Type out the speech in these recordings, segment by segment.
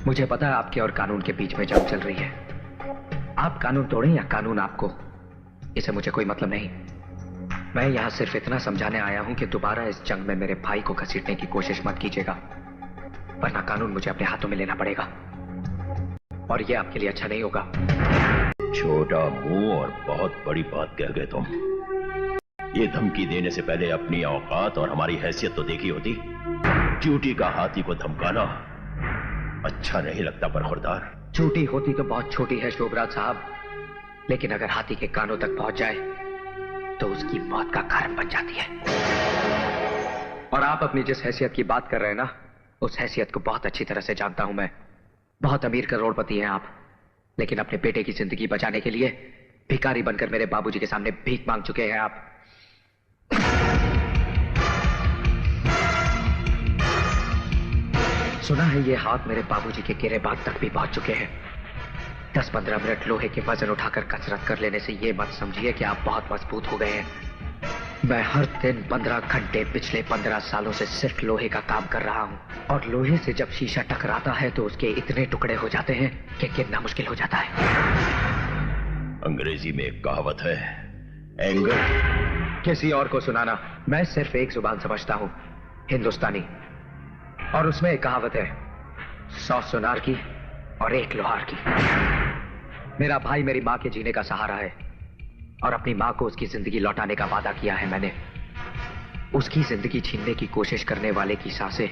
मुझे पता है आपके और कानून के बीच में जंग चल रही है। आप कानून तोड़ें या कानून आपको, इससे मुझे कोई मतलब नहीं। मैं यहां सिर्फ इतना समझाने आया हूं कि दोबारा इस जंग में मेरे भाई को घसीटने की कोशिश मत कीजिएगा, वरना कानून मुझे अपने हाथों में लेना पड़ेगा और यह आपके लिए अच्छा नहीं होगा। छोटा मुंह और बहुत बड़ी बात कह गए तुम। ये धमकी देने से पहले अपनी औकात और हमारी हैसियत तो देखी होती। ड्यूटी का हाथी को धमकाना अच्छा नहीं लगता बरखुरदार। छोटी होती तो बहुत छोटी है शोभराज साहब, लेकिन अगर हाथी के कानों तक पहुंच जाए तो उसकी मौत का कारण बन जाती है। और आप अपनी जिस हैसियत की बात कर रहे हैं ना, उस हैसियत को बहुत अच्छी तरह से जानता हूं मैं। बहुत अमीर करोड़पति हैं आप, लेकिन अपने बेटे की जिंदगी बचाने के लिए भिखारी बनकर मेरे बाबूजी के सामने भीख मांग चुके हैं आप। सुना है ये हाथ मेरे बाबूजी के गिरेबान तक भी पहुंच चुके हैं। 10-15 मिनट लोहे के वजन उठाकर कसरत कर लेने से ये मत समझिए कि आप बहुत मजबूत हो गए हैं। मैं हर दिन 15 घंटे पिछले 15 सालों से सिर्फ लोहे का काम कर रहा हूं, और लोहे से जब शीशा टकराता है तो उसके इतने टुकड़े हो जाते हैं कि गिनना मुश्किल हो जाता है। अंग्रेजी में एक कहावत है, एंगर। किसी और को सुनाना, मैं सिर्फ एक जुबान समझता हूं, हिंदुस्तानी, और उसमें एक कहावत है, 100 सुनार की और 1 लोहार की। मेरा भाई मेरी मां के जीने का सहारा है, और अपनी मां को उसकी जिंदगी लौटाने का वादा किया है मैंने। उसकी जिंदगी छीनने की कोशिश करने वाले की सांसें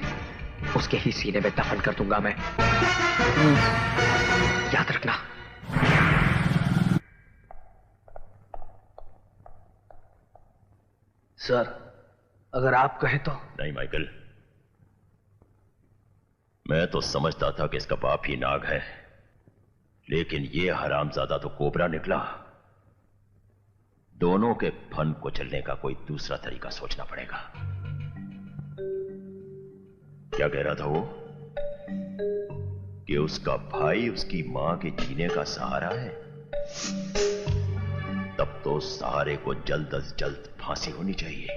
उसके ही सीने में दफन कर दूंगा मैं। याद रखना। सर, अगर आप कहें तो। नहीं माइकल, मैं तो समझता था कि इसका बाप ही नाग है, लेकिन ये हरामजादा तो कोबरा निकला। दोनों के फन को चलने का कोई दूसरा तरीका सोचना पड़ेगा। क्या कह रहा था वो? कि उसका भाई उसकी मां के जीने का सहारा है? तब तो सहारे को जल्द अज जल्द फांसी होनी चाहिए।